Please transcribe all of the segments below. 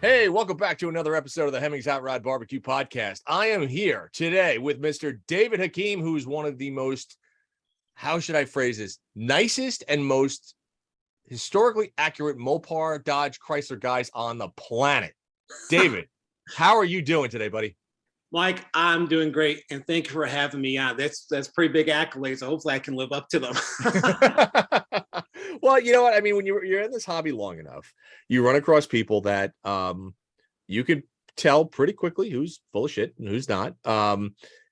Hey, welcome back to another episode of the Hemmings Hot Rod Barbecue Podcast. I am here today with Mr. David Hakim, who's one of the most, how should I phrase this, nicest and most historically accurate Mopar, Dodge, Chrysler guys on the planet. David, how are you doing today, buddy? Mike, I'm doing great, and thank you for having me on. That's pretty big accolades. So hopefully I can live up to them. Well, you know what? I mean, when you're in this hobby long enough, you run across people that you can tell pretty quickly who's full of shit and who's not.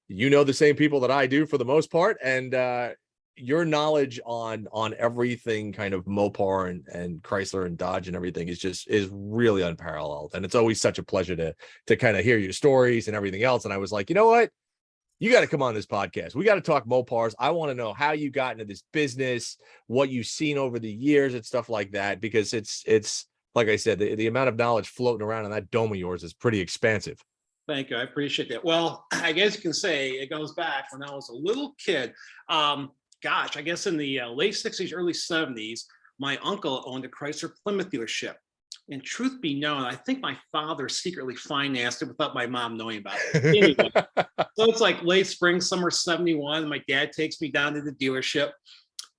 You know the same people that I do for the most part, and your knowledge on everything kind of Mopar and Chrysler and Dodge and everything is really unparalleled. And it's always such a pleasure to kind of hear your stories and everything else. And I was like, you know what? You got to come on this podcast. We got to talk Mopars. I want to know how you got into this business, what you've seen over the years and stuff like that, because it's like I said, the amount of knowledge floating around in that dome of yours is pretty expansive. Thank you. I appreciate that. Well, I guess you can say it goes back when I was a little kid. Gosh, I guess in the late 60s, early 70s, my uncle owned a Chrysler Plymouth dealership. And truth be known, I think my father secretly financed it without my mom knowing about it. Anyway, so it's like late spring, summer 71. My dad takes me down to the dealership,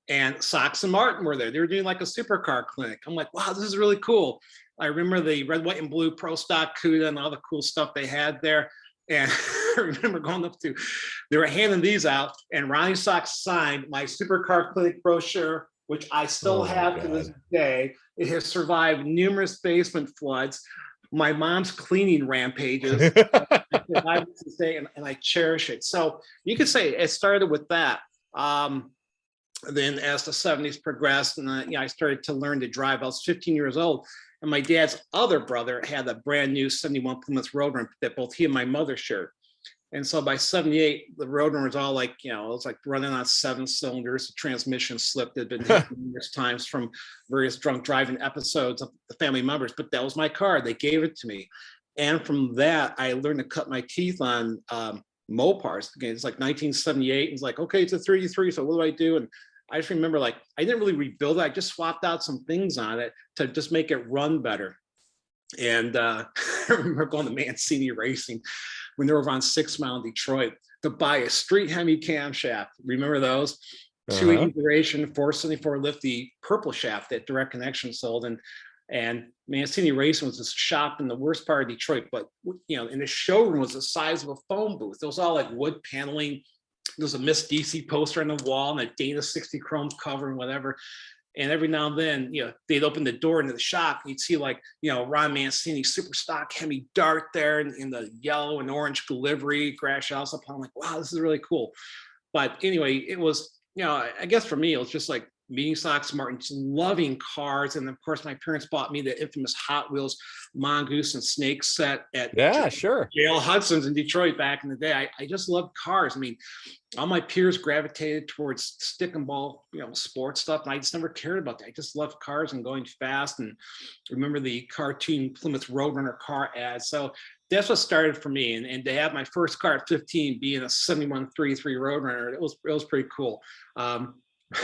and Sox and Martin were there. They were doing like a supercar clinic. I'm like, wow, this is really cool. I remember the red, white, and blue Pro Stock CUDA and all the cool stuff they had there. And I remember going up to, they were handing these out, and Ronnie Sox signed my supercar clinic brochure, which I still have to this day. It has survived numerous basement floods, my mom's cleaning rampages, and I cherish it. So you could say it started with that. Then as the 70s progressed, and I started to learn to drive. I was 15 years old, and my dad's other brother had a brand new 71 Plymouth Roadrunner that both he and my mother shared. And so by 78, the Roadrunner was all like, it was like running on 7 cylinders. The transmission slipped. It had been hit numerous times from various drunk driving episodes of the family members, but that was my car. They gave it to me. And from that, I learned to cut my teeth on Mopars. Again, it's like 1978. It's like, okay, it's a 33. So what do I do? And I just remember, like, I didn't really rebuild it. I just swapped out some things on it to just make it run better. And I remember going to Mancini Racing when they were on 6 Mile in Detroit to buy a street Hemi camshaft. Remember those? 280 duration, 474 lift, the purple shaft that Direct Connection sold. And Mancini Racing was this shop in the worst part of Detroit, but in the showroom was the size of a phone booth. It was all like wood paneling. There's a Miss DC poster on the wall and a Dana 60 chrome cover and whatever. And every now and then, they'd open the door into the shop. And you'd see Ron Mancini super stock Hemi Dart there in the yellow and orange livery, grass house up. I'm like, wow, this is really cool. But anyway, it was, I guess for me, it was just like meeting Sox and Martin, just loving cars. And of course, my parents bought me the infamous Hot Wheels Mongoose and Snake set at J.L. Hudson's in Detroit back in the day. I just loved cars. I mean, all my peers gravitated towards stick and ball, sports stuff. And I just never cared about that. I just loved cars and going fast. And remember the cartoon Plymouth Roadrunner car ads. So that's what started for me. And to have my first car at 15 being a 71 33 Roadrunner, it was pretty cool.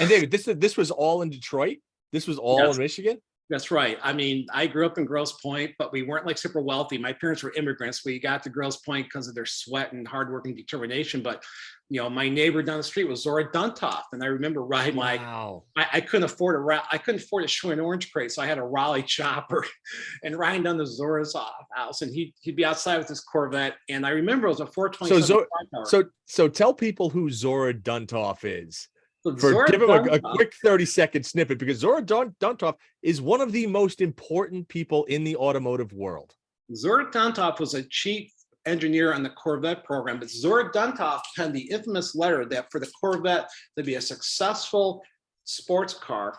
And David, this was all in Detroit? This was all in Michigan? That's right. I mean, I grew up in Grosse Pointe, but we weren't like super wealthy. My parents were immigrants. We got to Grosse Pointe because of their sweat and hardworking determination. But, my neighbor down the street was Zora Duntov. And I remember riding I couldn't afford a Schwinn orange crate. So I had a Raleigh chopper and riding down to Zora's house. And he'd be outside with his Corvette. And I remember it was a 427. So tell people who Zora Duntov is. Give him a quick 30-second snippet, because Zora Duntov is one of the most important people in the automotive world. Zora Duntov was a chief engineer on the Corvette program, but Zora Duntov penned the infamous letter that for the Corvette to be a successful sports car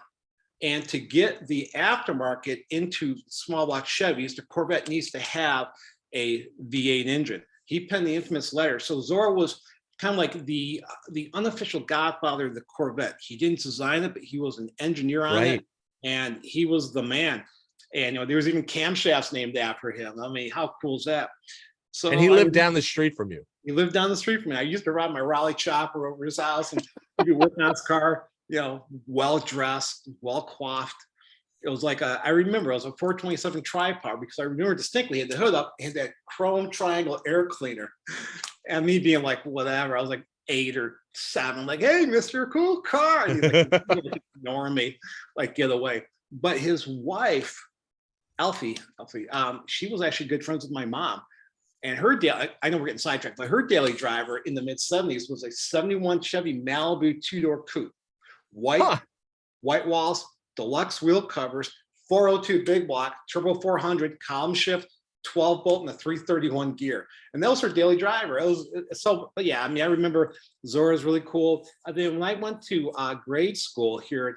and to get the aftermarket into small block Chevys, the Corvette needs to have a V8 engine. He penned the infamous letter. So Zora was kind of like the unofficial godfather of the Corvette. He didn't design it, but he was an engineer on it, and he was the man. And there was even camshafts named after him. I mean, how cool is that? So, and he lived down the street from you. He lived down the street from me. I used to ride my Raleigh chopper over his house, and he'd be working on his car. Well dressed, well coiffed, It was like I remember it was a 427 tri-power because I remember distinctly had the hood up and that chrome triangle air cleaner, and me being like whatever. I was like 8 or 7, like, hey, Mr. Cool Car. And he's like ignoring me, like get away. But his wife, Alfie, she was actually good friends with my mom. And her daily, I know we're getting sidetracked, but her daily driver in the mid 70s was a 71 Chevy Malibu 2-door coupe, white walls, deluxe wheel covers, 402 big block, turbo 400, column shift, 12 bolt, and a 331 gear. And that was her daily driver. It was so, but yeah, I mean, I remember Zora's really cool. I mean, when I went to grade school here at,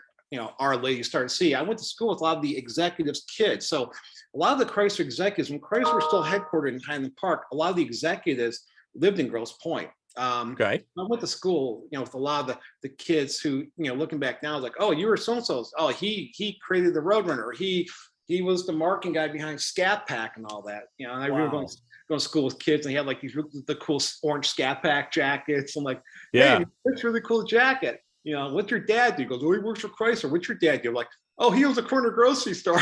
Our Lady Star Sea, I went to school with a lot of the executives' kids. So a lot of the Chrysler executives, when Chrysler was still headquartered in Highland Park, a lot of the executives lived in Grosse Pointe. Okay. I went to school, with a lot of the kids who, looking back now, like, oh, you were so-and-so's. Oh, he created the Roadrunner. Or he was the marketing guy behind Scat Pack and all that. And I remember going to school with kids, and they had like the cool orange Scat Pack jackets. I'm like, hey, that's a really cool jacket. What's your dad do? He goes, oh, he works for Chrysler. What's your dad do? I'm like, oh, he owns a corner grocery store.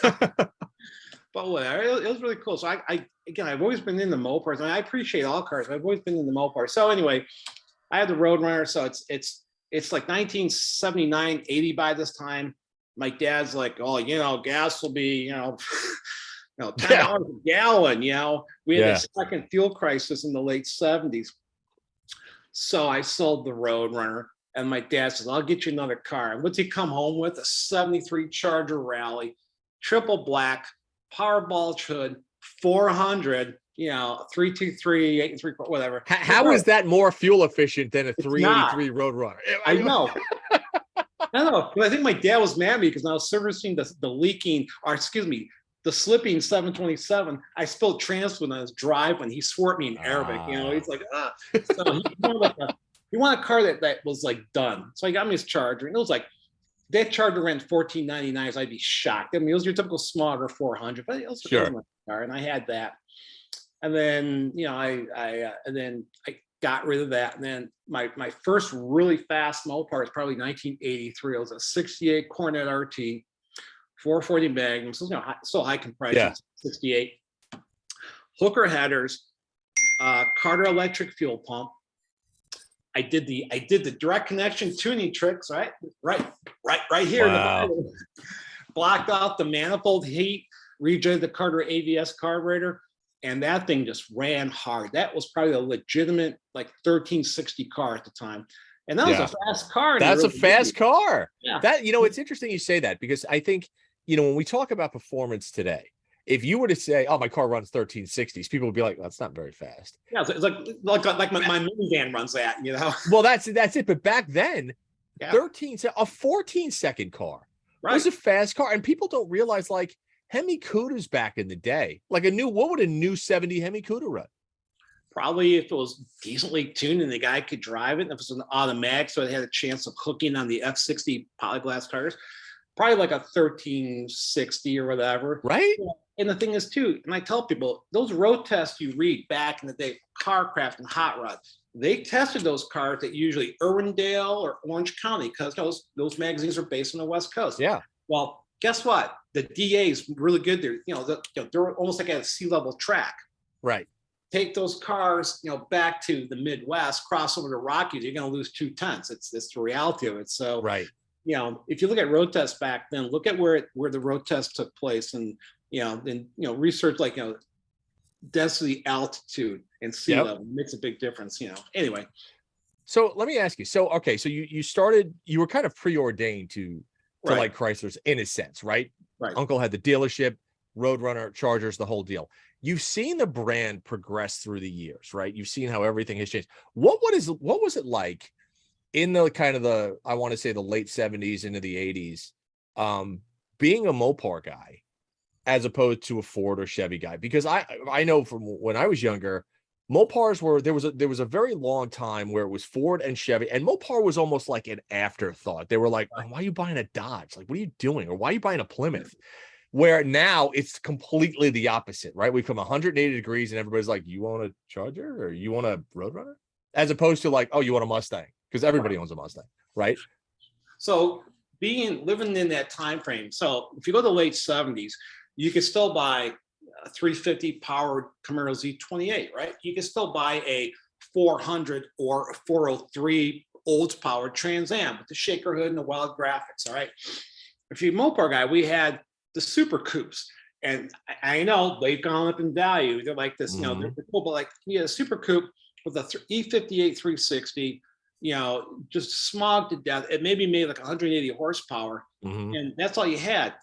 But whatever, it was really cool. So I've always been in the Mopars, and I appreciate all cars. I've always been in the Mopar. So anyway, I had the Roadrunner. So it's like 1979, 80 by this time. My dad's like, oh, gas will be, $10 a gallon. We had a second fuel crisis in the late 70s. So I sold the Roadrunner, and my dad says, I'll get you another car. And what's he come home with? A 73 Charger Rally, triple black, Powerball hood, 400, 323, 8 3/4, whatever. How is that more fuel efficient than a 383 Roadrunner? I know. I know, but I think my dad was mad at me because I was servicing the leaking, or excuse me, the slipping 727. I spilled transfer when I was driving. He swore at me in Arabic. He's like, So he wanted a car that was like done. So he got me his Charger, and it was like, that Charger ran $14.99, so I'd be shocked. I mean, it was your typical smaller 400, but it was my car, and I had that. And then, I got rid of that. And then my first really fast Mopar is probably 1983. It was a 68 Cornet RT, 440 Magnum, so high compression, 68. Hooker headers, Carter electric fuel pump. I did the direct connection tuning tricks, right here. Wow. Blocked out the manifold heat, rejigged the Carter AVS carburetor, and that thing just ran hard. That was probably a legitimate like 1360 car at the time, and that was a fast car. That's a fast car. Yeah. That it's interesting you say that, because I think when we talk about performance today, if you were to say, "Oh, my car runs 1360s," people would be like, "That's not very fast." Yeah, it's like my minivan runs that, Well, that's it. But back then, a 14-second car was a fast car, and people don't realize like Hemi Cudas back in the day, like what would a new 70 Hemi Cuda run? Probably if it was decently tuned and the guy could drive it, if it was an automatic, so it had a chance of hooking on the F60 polyglass cars, probably like a 1360 or whatever. Right. And the thing is too, and I tell people, those road tests you read back in the day, Carcraft and Hot Rod, they tested those cars at usually Irwindale or Orange County, because those magazines are based on the West Coast. Yeah. Well, guess what? The DA is really good there. They're almost like at a sea-level track. Right. Take those cars, back to the Midwest, cross over to Rockies, you're going to lose 2/10. It's the reality of it. So, right. If you look at road tests back then, look at where the road tests took place, and research like density, altitude, and sea level makes a big difference. Anyway. So let me ask you. So you were kind of preordained to like Chryslers in a sense, right? Right. Uncle had the dealership, Roadrunner, Chargers, the whole deal. You've seen the brand progress through the years, right? You've seen how everything has changed. What was it like in the kind of I want to say the late 70s into the 80s, being a Mopar guy as opposed to a Ford or Chevy guy? Because I know from when I was younger, Mopars there was a very long time where it was Ford and Chevy, and Mopar was almost like an afterthought. They were like, oh, why are you buying a Dodge? Like, what are you doing? Or why are you buying a Plymouth? Where now it's completely the opposite, right? We've come 180 degrees and everybody's like, you want a Charger or you want a Roadrunner? As opposed to like, oh, you want a Mustang? Because everybody owns a Mustang, right? So living in that time frame. So if you go to the late 70s, you could still buy a 350 powered Camaro Z28, right? You can still buy a 400 or a 403 Olds powered Trans Am with the shaker hood and the wild graphics. All right. If you're a Mopar guy, we had the Super Coupes. And I know they've gone up in value. They're like this, they're cool, but like you had a Super Coupe with a E58 360, just smogged to death. It maybe made like 180 horsepower. And that's all you had.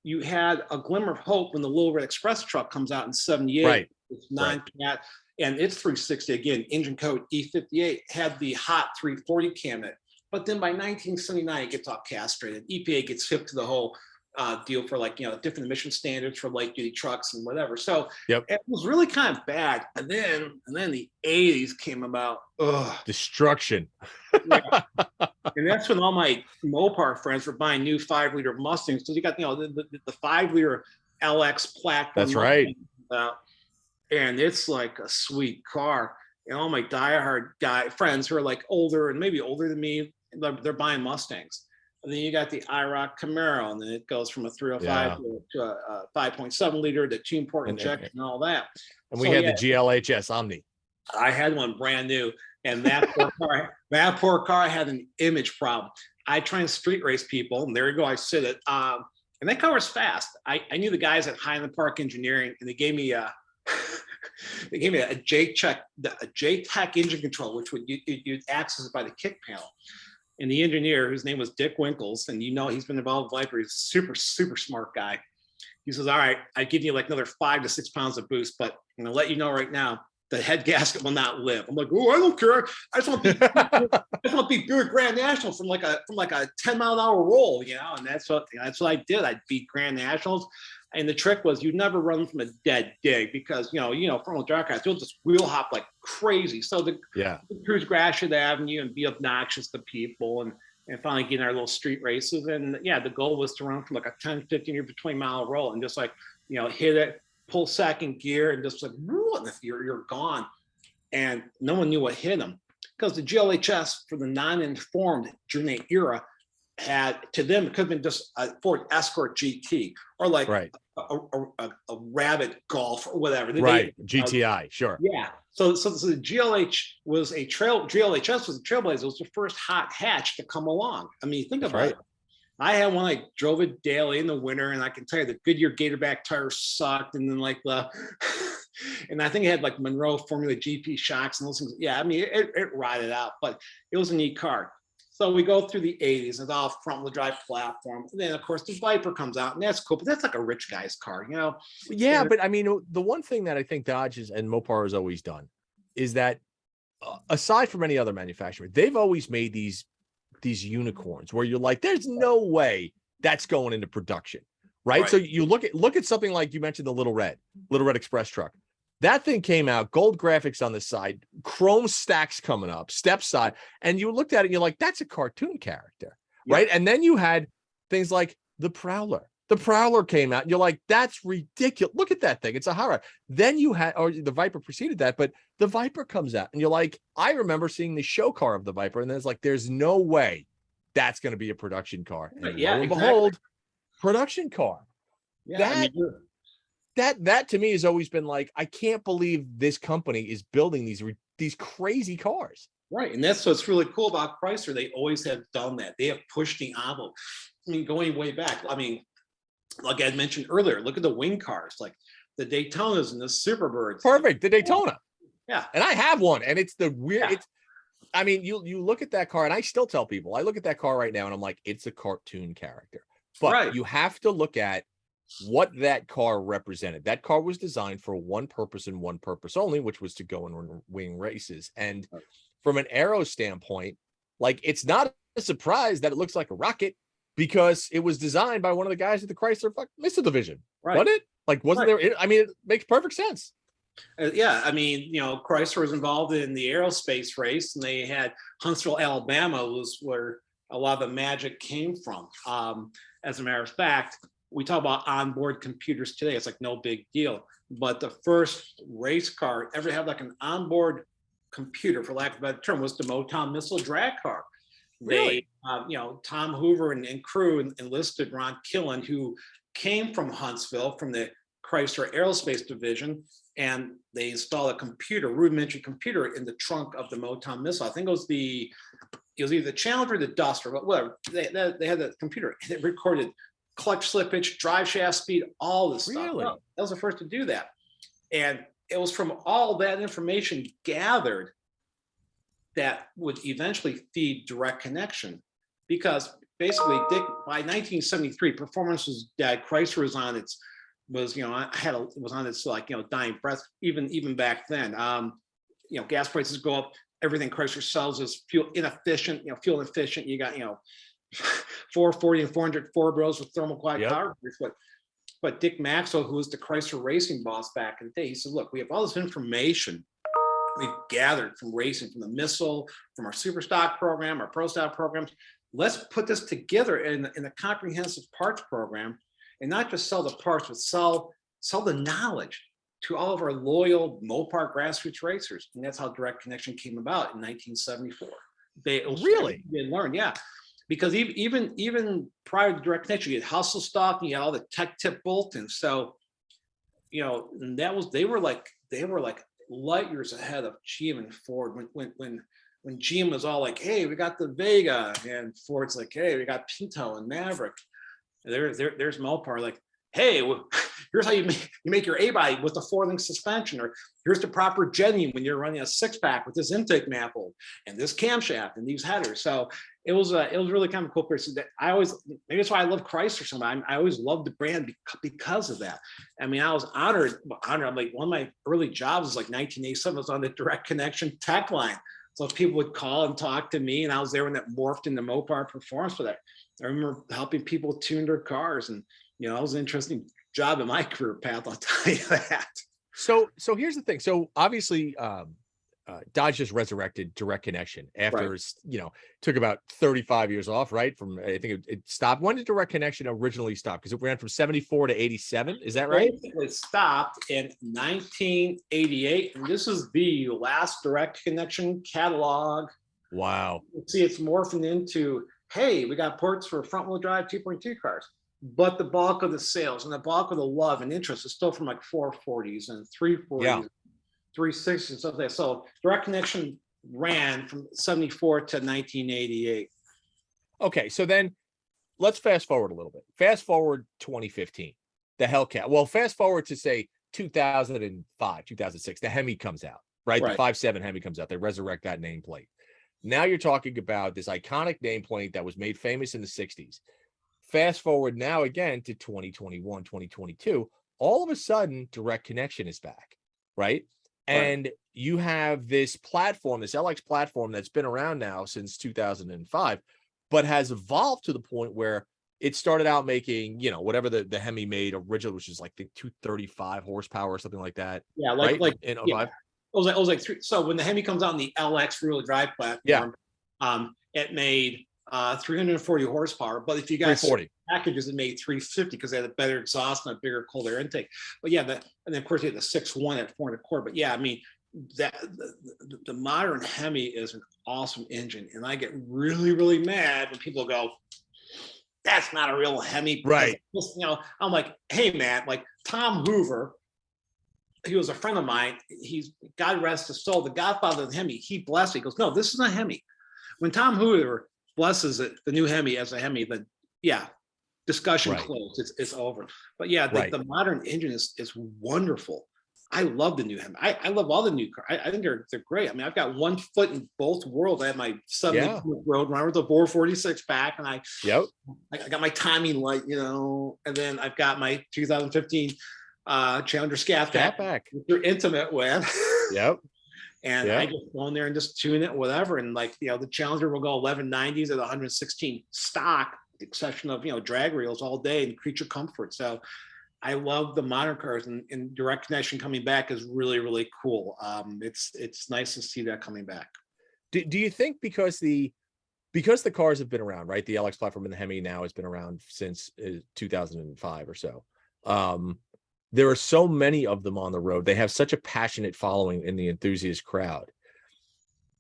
You had a glimmer of hope when the Little Red Express truck comes out in 78. Right. It's 9 cat, and it's 360 again, engine code E58, had the hot 340 cam in it. But then by 1979, it gets all castrated. EPA gets hip to the whole deal for different emission standards for light duty trucks and whatever. So it was really kind of bad. And then the 80s came about. Destruction. And that's when all my Mopar friends were buying new 5-liter Mustangs, because you got the 5-liter LX platform. That's right. And it's like a sweet car. And all my diehard friends who are like older and maybe older than me, they're buying Mustangs. And then you got the IROC Camaro, and then it goes from a 305 to a 5.7 liter, the tune port injection and all that. And we had the GLHS Omni. I had one brand new, and that poor car had an image problem. I try and street race people, and there you go, I sit it. And that car was fast. I knew the guys at Highland Park Engineering, and they gave me a J-Tech engine control, which you'd access by the kick panel. And the engineer, whose name was Dick Winkles, and he's been involved with Viper, he's a super, super smart guy. He says, all right, I give you like another 5 to 6 pounds of boost, but I'm gonna let you know right now, the head gasket will not live. I'm like, oh, I don't care. I just want to beat Buick Grand National from like a 10-mile-an-hour roll, and that's what I did. I beat Grand Nationals. And the trick was you'd never run from a dead dig, because front-wheel drive cars, you'll just wheel hop like crazy. So the cruise Gratiot Avenue and be obnoxious to people and finally get in our little street races. And the goal was to run from like a 10, 15 or 20-mile roll and just like hit it, pull second gear, and just like you're gone. And no one knew what hit them, because the GLHS, for the non-informed during the era, had, to them, it could have been just a Ford Escort GT or like a Rabbit Golf or whatever. GTI, sure. Yeah. So the GLHS was a trailblazer. It was the first hot hatch to come along. I mean, think about it. I had one, I drove it daily in the winter, and I can tell you the Goodyear Gatorback tires sucked. And then and I think it had like Monroe Formula GP shocks and those things. Yeah, I mean, it rided out, but it was a neat car. So we go through the 80s, it's all front-wheel drive platform. And then, of course, the Viper comes out, and that's cool, but that's like a rich guy's car, Yeah, but I mean, the one thing that I think Dodge and Mopar has always done is that, aside from any other manufacturer, they've always made these unicorns where you're like, there's no way that's going into production, right? So you look at something like you mentioned, the Little Red Express truck. That thing came out, gold graphics on the side, chrome stacks coming up, step side, and you looked at it and you're like, that's a cartoon character, right? And then you had things like the Prowler. The Prowler came out and you're like, that's ridiculous. Look at that thing. It's a horror. Then you had, or the Viper preceded that, but the Viper comes out and you're like, I remember seeing the show car of the Viper, and then it's like, there's no way that's going to be a production car. And lo and behold, production car. Yeah, that to me has always been like, I can't believe this company is building these crazy cars. Right. And that's what's really cool about Chrysler. They always have done that. They have pushed the envelope. I mean, going way back. I mean, like I mentioned earlier, look at the wing cars, like the Daytonas and the Superbirds. Perfect. The Daytona. Yeah. And I have one, and it's the weird. It's, I mean, you look at that car, and I still tell people, I look at that car right now and I'm like, it's a cartoon character. But you have to look at what that car represented. That car was designed for one purpose and one purpose only, which was to go and wing races. And from an aero standpoint, like, it's not a surprise that it looks like a rocket, because it was designed by one of the guys at the Chrysler Missile Division. Wasn't it? Like, wasn't there? I mean, it makes perfect sense. Yeah, I mean, Chrysler was involved in the aerospace race, and they had Huntsville, Alabama, was where a lot of the magic came from. As a matter of fact, we talk about onboard computers today. It's like no big deal. But the first race car ever had like an onboard computer, for lack of a better term, was the Motown Missile drag car. Really? Tom Hoover and crew enlisted Ron Killen, who came from Huntsville from the Chrysler Aerospace Division, and they installed a rudimentary computer in the trunk of the Motown Missile. I think it was either the Challenger or the Duster, but whatever. They had that computer, and it recorded clutch slippage, drive shaft speed, all this stuff. Really? Well, that was the first to do that. And it was from all that information gathered that would eventually feed direct connection, because basically Dick, by 1973, performance was dead. Chrysler was on its dying breath even back then. Gas prices go up, everything Chrysler sells is fuel inefficient. You got 440 and 400 Ford Bros with thermal quiet power. But Dick Maxwell, who was the Chrysler racing boss back in the day, he said, look, we have all this information we've gathered from racing, from the Missile, from our super stock program, our pro stock programs. Let's put this together in a comprehensive parts program, and not just sell the parts, but sell the knowledge to all of our loyal Mopar grassroots racers. And that's how direct connection came about in 1974. They learned, yeah. Because even prior to direct connection, you had hustle stock, and you had all the tech tip Boltons. So, and they were like light years ahead of GM and Ford. When GM was all like, hey, we got the Vega, and Ford's like, hey, we got Pinto and Maverick. And there's Mopar like, hey, here's how you make your A-body with the 4-link suspension, or here's the proper jetting when you're running a 6-pack with this intake manifold and this camshaft and these headers. So it was really kind of a cool person. That maybe that's why I love Chrysler so much. I always loved the brand because of that. I mean, I was honored. I'm like, one of my early jobs was like 1987. I was on the direct connection tech line. So people would call and talk to me, and I was there when that morphed into Mopar Performance for that. I remember helping people tune their cars, and it was an interesting job in my career path, I'll tell you that. So here's the thing. So obviously, Dodge just resurrected direct connection after, took about 35 years off, right? From, I think it stopped. When did direct connection originally stop? Because it ran from 74 to 87. Is that right? It stopped in 1988. And this is the last direct connection catalog. Wow. See, it's morphing into, hey, we got ports for front wheel drive 2.2 cars. But the bulk of the sales and the bulk of the love and interest is still from like 440s and 340s, 360s, and stuff like that. So direct connection ran from 74 to 1988. Okay, so then let's fast forward a little bit. Fast forward 2015, the Hellcat. Well, fast forward to say 2005, 2006, the Hemi comes out, right? The 5.7 Hemi comes out. They resurrect that nameplate. Now you're talking about this iconic nameplate that was made famous in the 60s. Fast forward now again to 2021, 2022, all of a sudden direct connection is back, right? And you have this platform, this LX platform that's been around now since 2005, but has evolved to the point where it started out making, whatever the Hemi made originally, which is like the 235 horsepower or something like that. Yeah, in 05. Yeah. It was like three. So when the Hemi comes out on the LX rear-wheel drive platform, it made 340 horsepower, but if you got packages, it made 350 because they had a better exhaust and a bigger cold air intake. But yeah, and then of course you had the 6.1 at 4.25. But yeah, I mean, that the modern Hemi is an awesome engine, and I get really, really mad when people go, "That's not a real Hemi," right? I'm like, hey man, like Tom Hoover, he was a friend of mine. He's, God rest his soul, the godfather of the Hemi. He blessed me. He goes, no, this is a Hemi. When Tom Hoover blesses it, the new Hemi as a Hemi, then discussion closed. It's over. But yeah, the modern engine is wonderful. I love the new Hemi. I love all the new cars. I think they're great. I mean, I've got one foot in both worlds. I have my 70 Roadrunner with a 446 pack, and I got my timing light, and then I've got my 2015 Challenger Scat Pack, which you're intimate with. And I just go in there and just tune it, whatever. And the Challenger will go 1190s at 116 stock, exception of, drag reels all day and creature comfort. So I love the modern cars, and direct connection coming back is really, really cool. It's nice to see that coming back. Do you think because the cars have been around, right? The LX platform and the Hemi now has been around since 2005 or so. There are so many of them on the road. They have such a passionate following in the enthusiast crowd.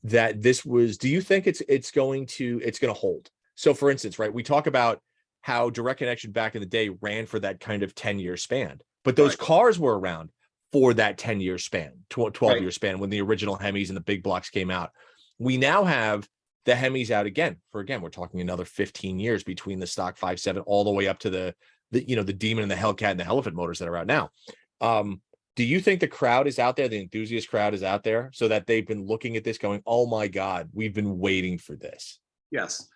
that this was, do you think it's going to hold? So for instance, right, we talk about how Direct Connection back in the day ran for that kind of 10-year span, but those cars were around for that 10-year span, 12-year span, when the original Hemis and the big blocks came out. We now have the Hemis out again, we're talking another 15 years between the stock 5.7 all the way up to the Demon and the Hellcat and the Elephant motors that are out now. Do you think the crowd is out there, the enthusiast crowd is out there, so that they've been looking at this going, oh my God, we've been waiting for this? Yes.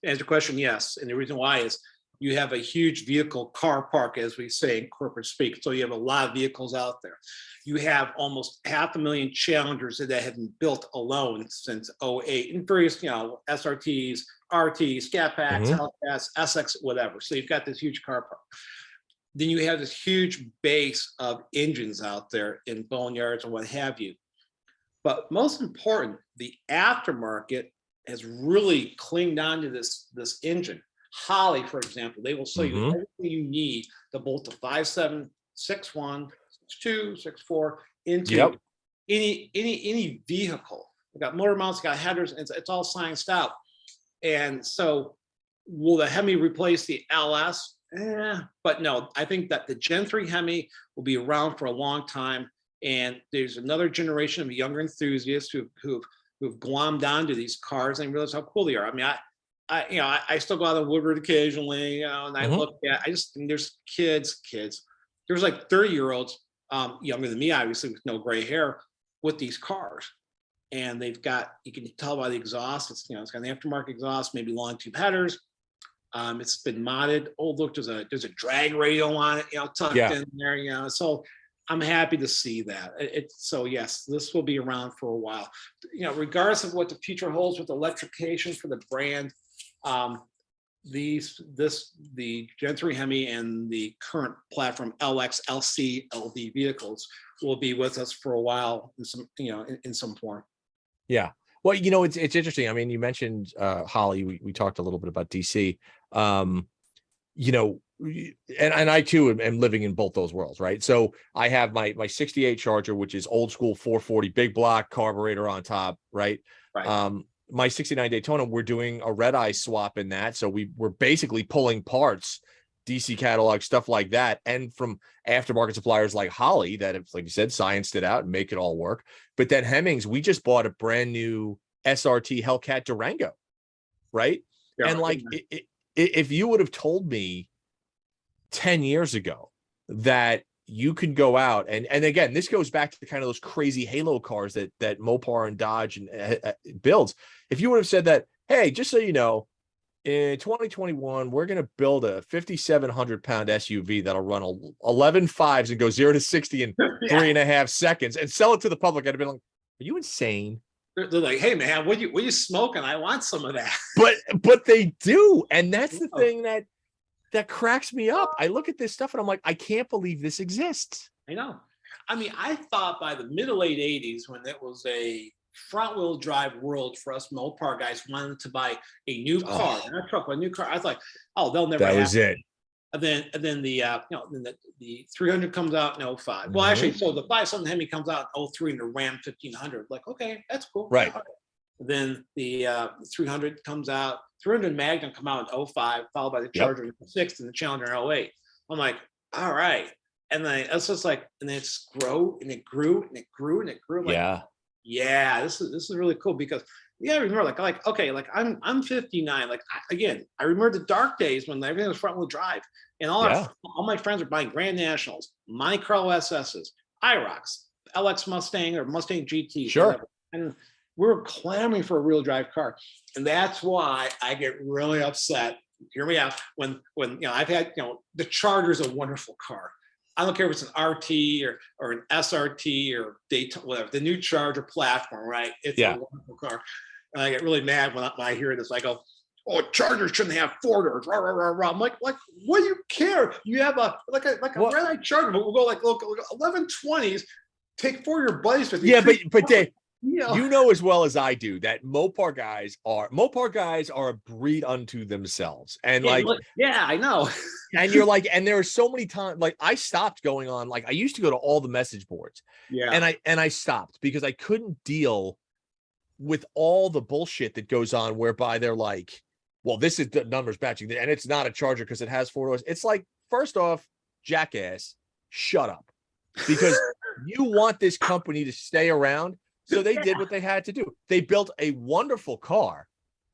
To answer the question, yes. And the reason why is you have a huge vehicle car park, as we say in corporate speak. So you have a lot of vehicles out there. You have almost 500,000 Challengers that have been built alone since '08, and various, SRTs, RTs, Scat Packs, Hellcats, SX, whatever. So you've got this huge car park. Then you have this huge base of engines out there in boneyards and what have you. But most important, the aftermarket has really clinged on to this engine. Holly, for example, they will sell you everything you need to bolt the 5.7, 6.1, 6.2, 6.4 into any vehicle. They got motor mounts, got headers, and it's all scienced out. And so, will the Hemi replace the LS? But no, I think that the Gen 3 Hemi will be around for a long time. And there's another generation of younger enthusiasts who've glommed onto these cars and realize how cool they are. I mean, I still go out on Woodward occasionally, and I look at, there's kids, there's like 30-year-olds, younger than me, obviously, with no gray hair, with these cars. And they've got, you can tell by the exhaust, it's got an aftermarket exhaust, maybe long tube headers. It's been modded. Oh, look, there's a drag radial on it, tucked in there, so I'm happy to see that. So yes, this will be around for a while. Regardless of what the future holds with electrification for the brand, the Gen 3 Hemi and the current platform LX, LC, LV vehicles will be with us for a while in some form. Yeah. Well, it's interesting. I mean, you mentioned Holly. We talked a little bit about DC. And I too am living in both those worlds, right? So I have my 68 Charger, which is old school 440 big block carburetor on top, right? My 69 Daytona, we're doing a red eye swap in that. So we're basically pulling parts, DC catalog, stuff like that, and from aftermarket suppliers like Holly that have, like you said, scienced it out and make it all work. But then Hemmings, we just bought a brand new SRT Hellcat Durango, right? Yeah, and if you would have told me 10 years ago that you could go out and again, this goes back to kind of those crazy halo cars that Mopar and Dodge and builds. If you would have said that, hey, just so you know, in 2021, we're going to build a 5,700-pound SUV that'll run 11 fives and go 0 to 60 in 3.5 seconds and sell it to the public, I'd have been like, are you insane? They're like, hey man, what you smoking? I want some of that. But they do, and that's the thing that cracks me up. I look at this stuff and I'm like, I can't believe this exists. I know. I mean, I thought by the mid to late 80s, when it was a front-wheel drive world for us Mopar guys wanted to buy a new car, not a truck, but a new car. I was like, oh, they'll never. That was it. And then the 300 comes out in 05. Well, actually, so the 5.7 Hemi comes out in 03 and the Ram 1500. Like, okay, that's cool. Right. Then the 300 comes out. 300 Magnum come out in 05, followed by the Charger in 06 and the Challenger in 08. I'm like, all right. And then it's just like, and then it's grew and it grew and it grew and it grew. Like, yeah, this is really cool because remember, like I'm 59. Like I remember the dark days when everything was front wheel drive, and all my friends are buying Grand Nationals, Monte Carlo SSs, IROCs, LX Mustang or Mustang GT. Sure. And we're clamoring for a real drive car, and that's why I get really upset. Hear me out. When I've had the Charger's a wonderful car. I don't care if it's an RT or an SRT or Daytona, whatever, the new Charger platform, right? It's a wonderful car. And I get really mad when I hear this. I go, oh, Charger shouldn't have 4 doors. Rah, rah, rah, rah. I'm like, what do you care? You have a red-eye Charger, but we'll go like 1120s, take 4 of your buddies with you. Yeah, but Dave, you know as well as I do that Mopar guys are a breed unto themselves. And I know. And you're like, and there are so many times, like I stopped going on, like I used to go to all the message boards. Yeah. And I stopped because I couldn't deal with all the bullshit that goes on, whereby they're like, well, this is the numbers matching, and it's not a Charger because it has 4 doors. It's like, first off, jackass, shut up, because you want this company to stay around. So they did what they had to do. They built a wonderful car,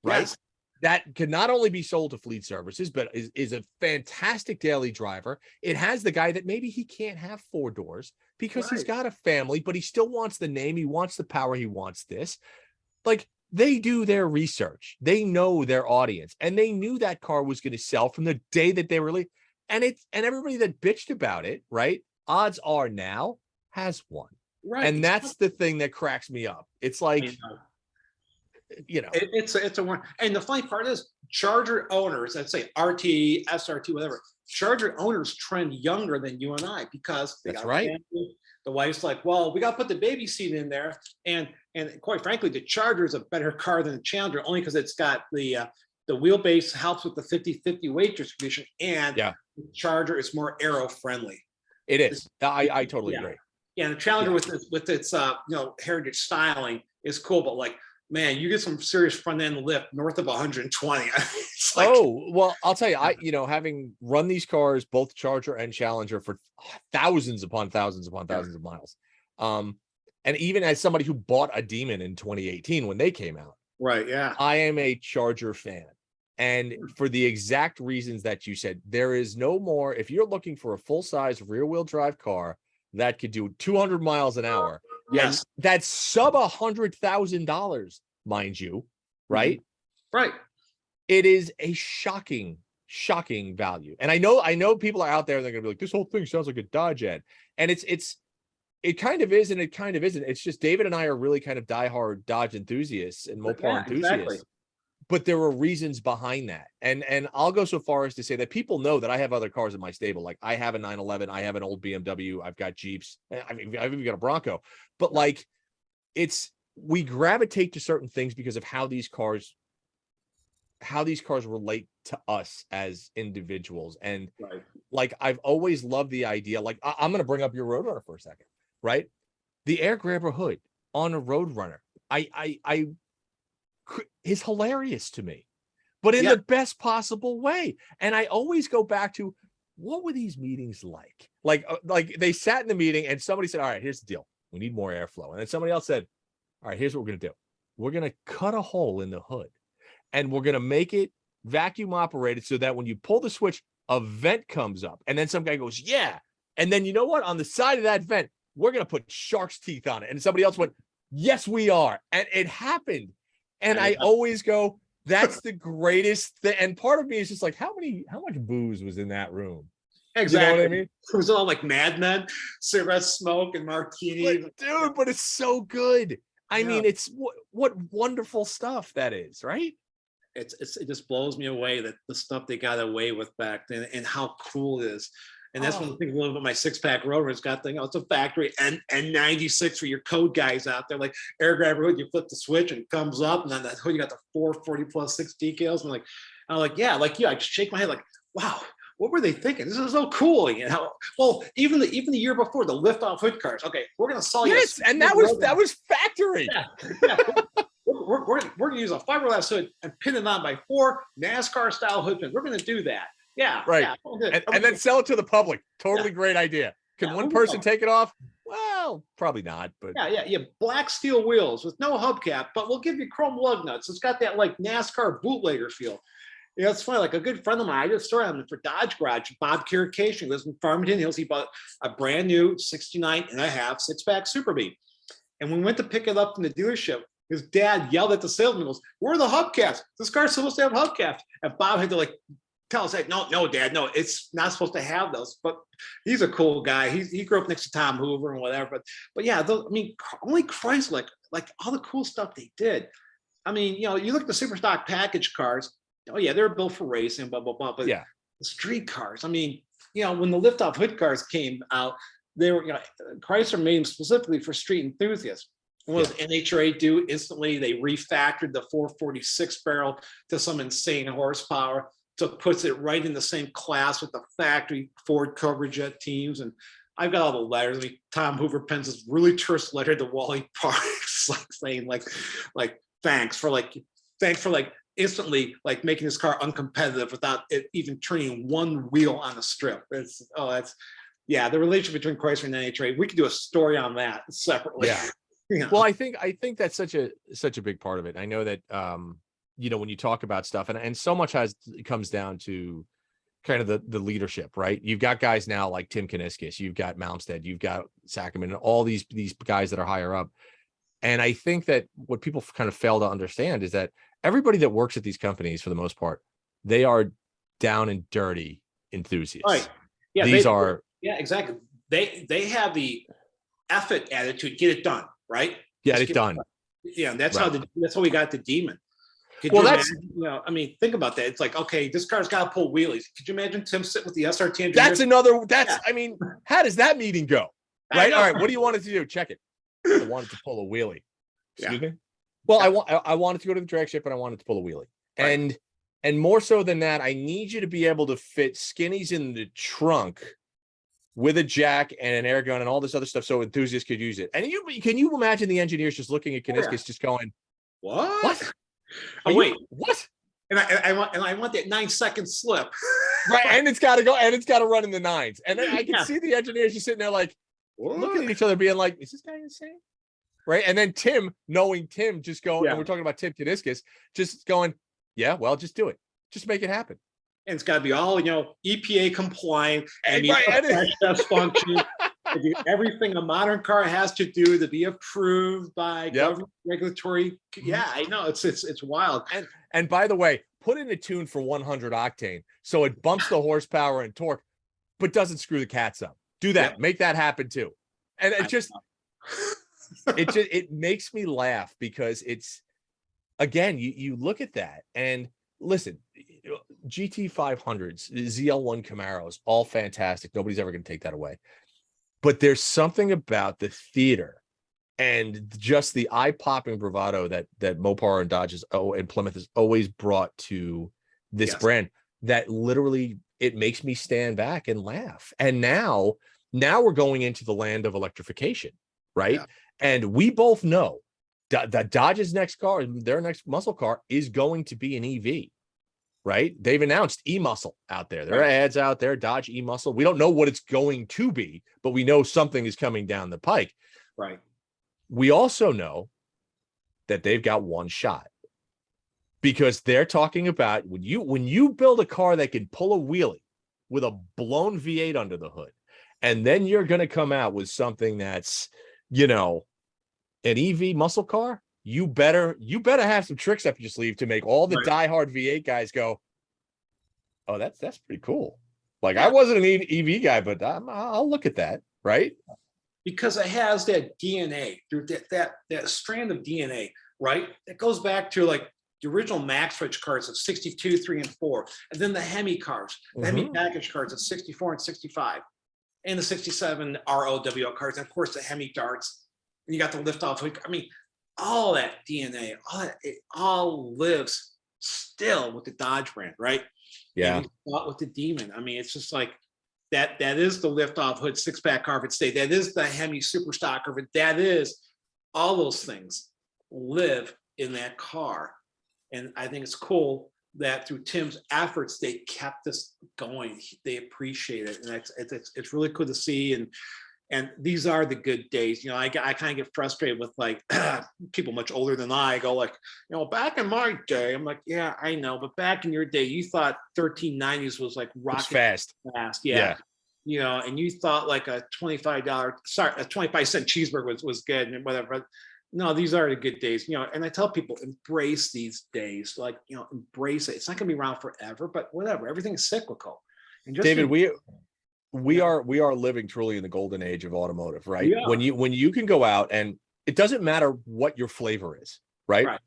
right? Yes. That can not only be sold to fleet services, but is a fantastic daily driver. It has the guy that maybe he can't have 4 doors because he's got a family, but he still wants the name. He wants the power. He wants this. Like, they do their research. They know their audience, and they knew that car was going to sell from the day that they released. And everybody that bitched about it, right? Odds are now has one. Right. And that's the thing that cracks me up. It's like, it's a one. And the funny part is, Charger owners, let's say RT, SRT, whatever, Charger owners trend younger than you and I, because that's right. Family. The wife's like, well, we got to put the baby seat in there. And quite frankly, the Charger is a better car than the Challenger, only because it's got the wheelbase helps with the 50-50 weight distribution, and the Charger is more aero friendly. It is. I totally agree. Yeah, and the Challenger with its heritage styling is cool, but like, man, you get some serious front end lift north of 120. It's like, well, I'll tell you, having run these cars, both Charger and Challenger, for thousands upon thousands upon thousands of miles, and even as somebody who bought a Demon in 2018 when they came out, right? Yeah, I am a Charger fan, and for the exact reasons that you said, there is no more. If you're looking for a full size rear wheel drive car that could do 200 miles an hour. Yes, that's sub $100,000, mind you, right? Right. It is a shocking value. And I know people are out there, they're gonna be like, this whole thing sounds like a Dodge ad. And it kind of is, and it kind of isn't. It's just David and I are really kind of diehard Dodge enthusiasts and Mopar enthusiasts. Exactly. But there are reasons behind that. And I'll go so far as to say that people know that I have other cars in my stable. Like, I have a 911, I have an old BMW, I've got Jeeps, I've even got a Bronco. But like, we gravitate to certain things because of how these cars relate to us as individuals. And like, I've always loved the idea, like, I'm going to bring up your Roadrunner for a second, right? The air grabber hood on a Roadrunner, I is hilarious to me, but in the best possible way. And I always go back to, what were these meetings like? Like they sat in the meeting and somebody said, all right, here's the deal. We need more airflow. And then somebody else said, all right, here's what we're going to do. We're going to cut a hole in the hood and we're going to make it vacuum operated so that when you pull the switch, a vent comes up. And then some guy goes, yeah. And then, you know what? On the side of that vent, we're going to put shark's teeth on it. And somebody else went, yes, we are. And it happened. And I always go, that's the greatest thing. And part of me is just like, how much booze was in that room? Exactly. You know what I mean? It was all like Mad Men, cigarette smoke and martini. But it's so good. I mean, it's what wonderful stuff that is, right? It just blows me away that the stuff they got away with back then and how cool it is. And that's one of the things I love about my 6-pack Roadrunner. It's got it's a factory and 96 for your code guys out there, like air grabber hood. You flip the switch and it comes up, and on that hood you got the 440+6 decals. And I'm like, yeah, like I just shake my head, like, wow, what were they thinking? This is so cool. You know, well, even the year before, the lift off hood cars. Okay, we're gonna sell you. Yes, and that was factory. Yeah. We're gonna use a fiberglass hood and pin it on by 4 NASCAR style hood pins. We're gonna do that. Yeah, right. Yeah, and then sell it to the public. Totally great idea. Can one person take it off? Well, probably not. But yeah. Black steel wheels with no hubcap, but we'll give you chrome lug nuts. It's got that like NASCAR bootlegger feel. You know, it's funny. Like a good friend of mine, I did a story on him for Dodge Garage. Bob Kirikation lives in Farmington Hills. He bought a brand new 69 and a half 6-pack Super B, and when we went to pick it up from the dealership, his dad yelled at the salesman, goes, "Where are the hubcaps? This car's supposed to have hubcaps." And Bob had to like tell us, like, no, Dad, no, it's not supposed to have those. But he's a cool guy. He grew up next to Tom Hoover and whatever. But yeah, only Chrysler, like all the cool stuff they did. I mean, you look at the super stock package cars. Oh yeah, they're built for racing, blah blah blah. But the street cars. I mean, when the liftoff hood cars came out, they were Chrysler made them specifically for street enthusiasts. What does NHRA do? Instantly, they refactored the 446 barrel to some insane horsepower. So it puts it right in the same class with the factory Ford coverage jet teams. And I've got all the letters. I mean, Tom Hoover pens this really terse letter to Wally Parks. It's like saying thanks for instantly like making this car uncompetitive without it even turning one wheel on the strip. Yeah, the relationship between Chrysler and NHRA. We could do a story on that separately. Yeah. Well, I think that's such a big part of it. I know that when you talk about stuff, and so much comes down to kind of the leadership, right? You've got guys now like Tim Kaniskis, you've got Malmsted, you've got Sackerman, and all these guys that are higher up. And I think that what people kind of fail to understand is that everybody that works at these companies, for the most part, they are down and dirty enthusiasts. Right. Yeah. Yeah, exactly. They have the effort attitude, get it done, right? Get it done. Yeah, that's right. That's how we got the Demon. I mean, think about that. It's like, okay, this car's got to pull wheelies. Could you imagine Tim sitting with the SRT? I mean, how does that meeting go? Right. All right. What do you want it to do? Check it. I wanted to pull a wheelie. Excuse me. Well, I wanted to go to the drag strip, and I wanted to pull a wheelie. Right. And more so than that, I need you to be able to fit skinnies in the trunk with a jack and an air gun and all this other stuff, so enthusiasts could use it. And can you imagine the engineers just looking at Kaniskis, just going, "What? Oh wait, what?" And I want that 9-second slip. Right, and it's got to go, and it's got to run in the nines. And then I can see the engineers just sitting there like looking at each other, being like, "Is this guy insane?" Right, and then Tim, knowing Tim, just going, and we're talking about Tim Kaniskis, just going, "Yeah, well, just do it, just make it happen." And it's got to be all EPA compliant and function. Everything a modern car has to do to be approved by government regulatory. Yeah, I know it's wild. And by the way, put in a tune for 100 octane so it bumps the horsepower and torque, but doesn't screw the cats up. Do that. Make that happen too. And it makes me laugh because it's, again, you look at that and listen, GT 500s, ZL1 Camaros, all fantastic. Nobody's ever going to take that away. But there's something about the theater and just the eye-popping bravado that Mopar and Dodge and Plymouth has always brought to this brand that literally it makes me stand back and laugh. And now we're going into the land of electrification, right? Yeah. And we both know that Dodge's next car, their next muscle car, is going to be an EV. Right? They've announced e-muscle out there. There are ads out there, Dodge e-muscle. We don't know what it's going to be, but we know something is coming down the pike. Right. We also know that they've got one shot because they're talking about when you build a car that can pull a wheelie with a blown V8 under the hood, and then you're going to come out with something that's, an EV muscle car. You better have some tricks up your sleeve to make all the diehard V8 guys go, "Oh, that's pretty cool." Like I wasn't an EV guy, but I'll look at that, right? Because it has that DNA, that strand of DNA, right? It goes back to like the original Max Rich cars of 62, 3, and 4, and then the Hemi cars, the Hemi package cars of 64 and 65, and the 67 ROWO cars, and of course the Hemi darts. And you got the liftoff. I mean, all that DNA, it all lives still with the Dodge brand, right? Yeah. With the Demon. I mean, it's just like that is the liftoff hood 6-pack carpet stay. That is the Hemi super stocker, but that is all those things live in that car. And I think it's cool that through Tim's efforts, they kept this going. They appreciate it. And it's really cool to see. And these are the good days. I kind of get frustrated with like people much older than I go like, back in my day, I'm like, yeah, I know. But back in your day, you thought 1390s was like rocket fast. Yeah. And you thought like a $25 cheeseburger was good and whatever. But no, these are the good days, and I tell people embrace these days, like, embrace it. It's not going to be around forever, but whatever. Everything's cyclical. And just David, we are living truly in the golden age of automotive, right? Yeah. When you can go out and it doesn't matter what your flavor is, right?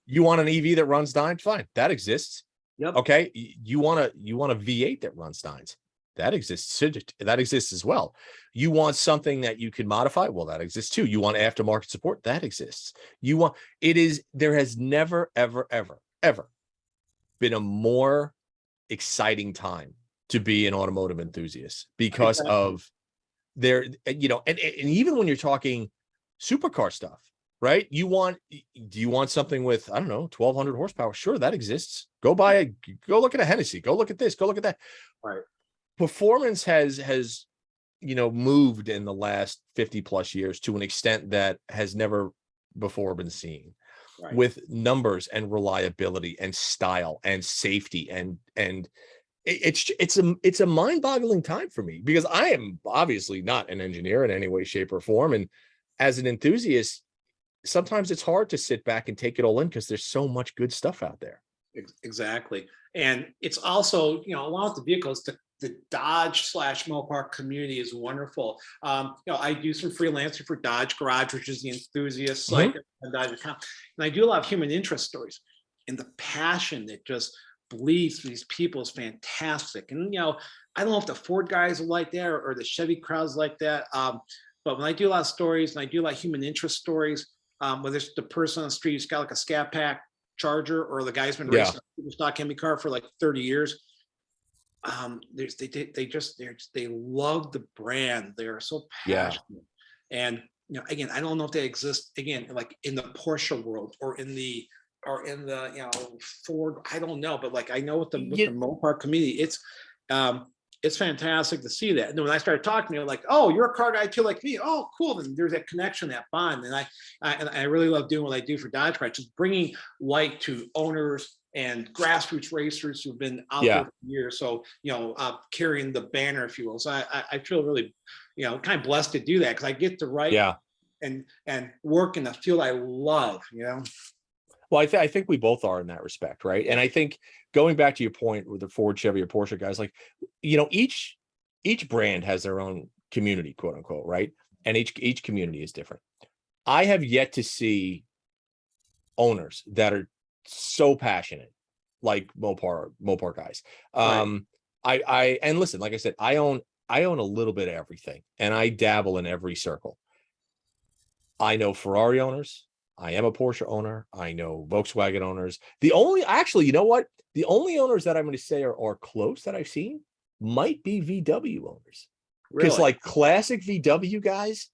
You want an EV that runs Dynes? Fine, that exists. Yep. Okay. You want a V8 that runs Dynes? That exists. That exists as well. You want something that you can modify? Well, that exists too. You want aftermarket support? That exists. There has never, ever, ever, ever been a more exciting time to be an automotive enthusiast because of their, and even when you're talking supercar stuff, right? Do you want something with, I don't know, 1,200 horsepower? Sure, that exists. Go look at a Hennessy. Go look at this. Go look at that. Right. Performance has moved in the last 50 plus years to an extent that has never before been seen, Right. with numbers and reliability and style and safety and it's a mind-boggling time for me, because I am obviously not an engineer in any way, shape, or form, and as an enthusiast, sometimes it's hard to sit back and take it all in because there's so much good stuff out there. Exactly. And it's also, along with the vehicles, the Dodge / Mopar community is wonderful. I do some freelancing for Dodge Garage, which is the enthusiast site, and Dodge.com. And I do a lot of human interest stories, and the passion that just bleeds through these people is fantastic. And, I don't know if the Ford guys are like that or the Chevy crowds like that. But when I do a lot of stories and I do a lot of human interest stories, whether it's the person on the street who's got like a Scat Pack Charger, or the guy's been racing a super stock Hemi car for like 30 years. They love the brand. They are so passionate. And again, I don't know if they exist again like in the Porsche world or in the Ford. I don't know, but like I know with the Mopar community, it's fantastic to see that. And then when I started talking, they're like, "Oh, you're a car guy too, like me." Oh, cool. Then there's that connection, that bond. And I really love doing what I do for Dodge Garage, just bringing light to owners and grassroots racers who've been out there for years. So, carrying the banner, if you will. So I feel really, kind of blessed to do that, because I get to write and work in the field I love, Well, I think we both are in that respect, right? And I think going back to your point with the Ford, Chevy, or Porsche guys, like, each brand has their own community, quote unquote, right? And each community is different. I have yet to see owners that are so passionate like Mopar guys. And listen, like I said, I own a little bit of everything, and I dabble in every circle. I know Ferrari owners. I am a Porsche owner. I know Volkswagen owners. The only owners that I'm going to say are close that I've seen might be VW owners. Because like classic VW guys,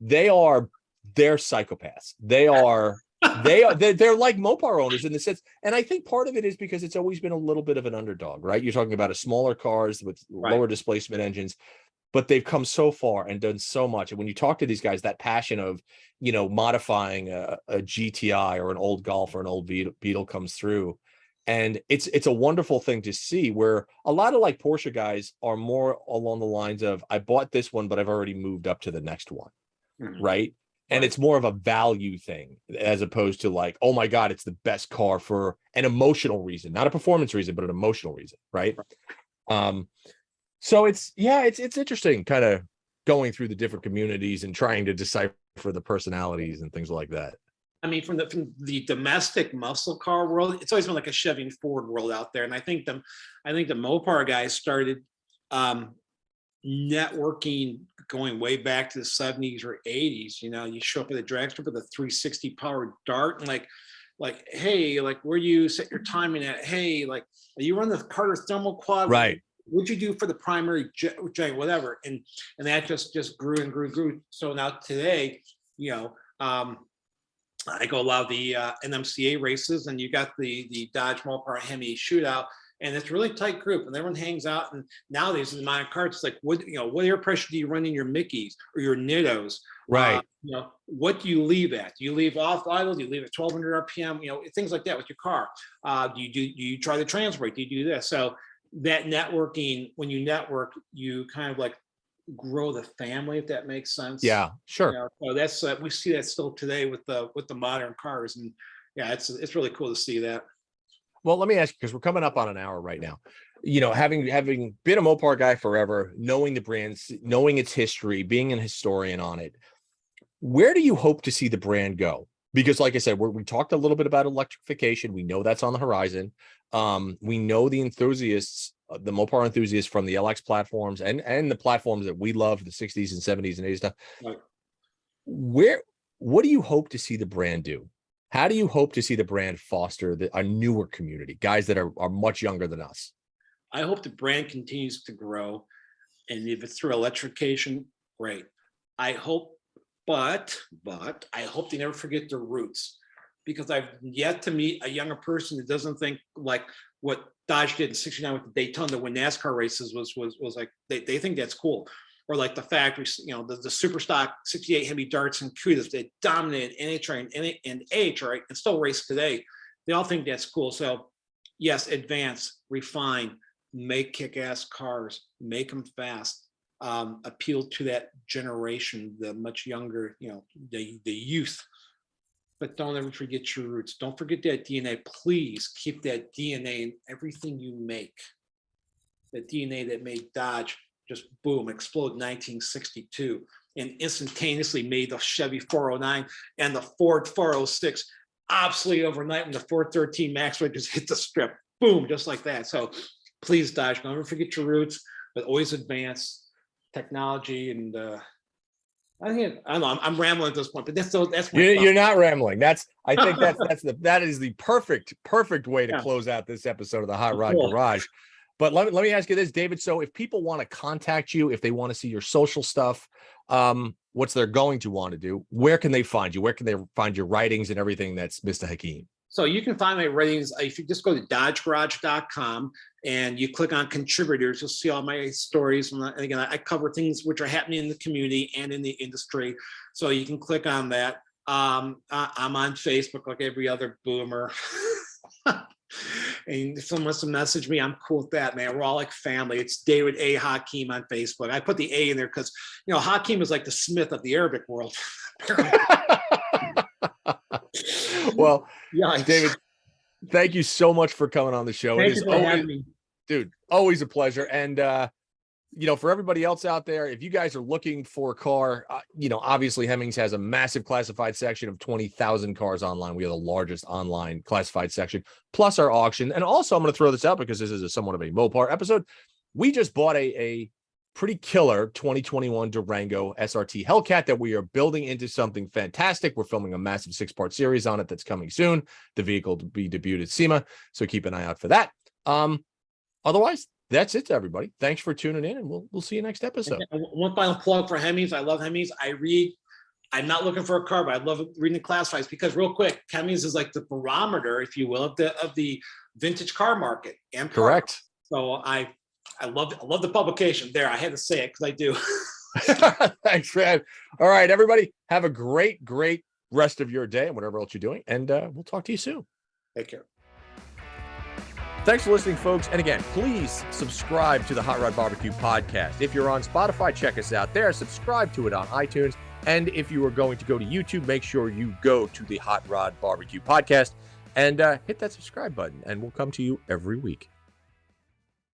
they're psychopaths. They're like Mopar owners in the sense. And I think part of it is because it's always been a little bit of an underdog, right? You're talking about a smaller cars with lower displacement engines, but they've come so far and done so much. And when you talk to these guys, that passion of, modifying a GTI or an old Golf or an old Beetle comes through. And it's a wonderful thing to see, where a lot of like Porsche guys are more along the lines of, I bought this one, but I've already moved up to the next one. Right. And it's more of a value thing, as opposed to like, oh my God, it's the best car for an emotional reason, not a performance reason, but an emotional reason. Right. So it's interesting kind of going through the different communities and trying to decipher the personalities and things like that. I mean, from the domestic muscle car world, it's always been like a Chevy and Ford world out there. And I think the Mopar guys started networking going way back to the 70s or 80s. You show up at the drag strip with a 360 powered Dart and like, hey, like where do you set your timing at? Hey, like you run the Carter thermal quad, right? What'd you do for the primary jet, whatever? And that just grew and grew. So now today, I go a lot of the NMCA races, and you got the Dodge Mopar Hemi shootout, and it's a really tight group, and everyone hangs out. And nowadays in the minor carts, it's like, what air pressure do you run in your Mickeys or your Nittos? Right. What do you leave at? Do you leave off idle? Do you leave at 1,200 RPM? Things like that with your car. Do you try the trans brake? Do you do this? So that networking, when you network, you kind of like grow the family, if that makes sense. Yeah, sure. So that's we see that still today with the modern cars, and it's really cool to see that. Well, let me ask you, because we're coming up on an hour right now. Having been a Mopar guy forever, knowing the brands, knowing its history, being an historian on it, where do you hope to see the brand go? Because like I said, we talked a little bit about electrification. We know that's on the horizon. We know the enthusiasts, the Mopar enthusiasts from the LX platforms and the platforms that we love, the 60s and 70s and 80s stuff. Right. What do you hope to see the brand do? How do you hope to see the brand foster a newer community, guys that are much younger than us? I hope the brand continues to grow. And if it's through electrification, great. I hope But I hope they never forget their roots, because I've yet to meet a younger person that doesn't think like what Dodge did in '69 with the Daytona to win NASCAR races was like, they think that's cool. Or like the factory, the super stock '68 Hemi darts and Cudas that dominated NHRA and AHRA and still race today. They all think that's cool. So yes, advance, refine, make kick-ass cars, make them fast, appeal to that generation, the much younger, the youth. But don't ever forget your roots. Don't forget that DNA. Please keep that DNA in everything you make. The DNA that made Dodge just boom, explode in 1962 and instantaneously made the Chevy 409 and the Ford 406 obsolete overnight when the 413 Maxwell just hit the strip. Boom, just like that. So please, Dodge, don't ever forget your roots, but always advance technology. And I don't know, I'm rambling at this point, but that's you're not rambling. I think that is the perfect way to close out this episode of the Hot Rod Garage. But let me ask you this, David. So if people want to contact you, if they want to see your social stuff, what's they're going to want to do? Where can they find you? Where can they find your writings and everything that's Mr. Hakeem? So you can find my writings if you just go to dodgegarage.com and you click on contributors. You'll see all my stories. And again, I cover things which are happening in the community and in the industry. So you can click on that. I'm on Facebook like every other boomer. And if someone wants to message me, I'm cool with that, man. We're all like family. It's David A. Hakim on Facebook. I put the A in there because, Hakim is like the Smith of the Arabic world. Well, yeah, David, thank you so much for coming on the show. It is always, dude, always a pleasure. And, for everybody else out there, if you guys are looking for a car, obviously Hemmings has a massive classified section of 20,000 cars online. We are the largest online classified section, plus our auction. And also, I'm going to throw this out because this is somewhat of a Mopar episode. We just bought a pretty killer 2021 Durango SRT Hellcat that we are building into something fantastic. We're filming a massive 6-part series on it that's coming soon. The vehicle to be debuted at SEMA, so keep an eye out for that. Otherwise, that's it, everybody. Thanks for tuning in, and we'll see you next episode. One final plug for Hemmings. I love Hemmings. I'm not looking for a car, but I love reading the classifieds because, real quick, Hemmings is like the barometer, if you will, of the vintage car market. And correct. So I love the publication. There, I had to say it because I do. Thanks, man. All right, everybody, have a great rest of your day and whatever else you're doing, and we'll talk to you soon. Take care. Thanks for listening, folks. And again, please subscribe to the Hot Rod Barbecue podcast. If you're on Spotify, check us out there. Subscribe to it on iTunes. And if you are going to go to YouTube, make sure you go to the Hot Rod Barbecue podcast and hit that subscribe button, and we'll come to you every week.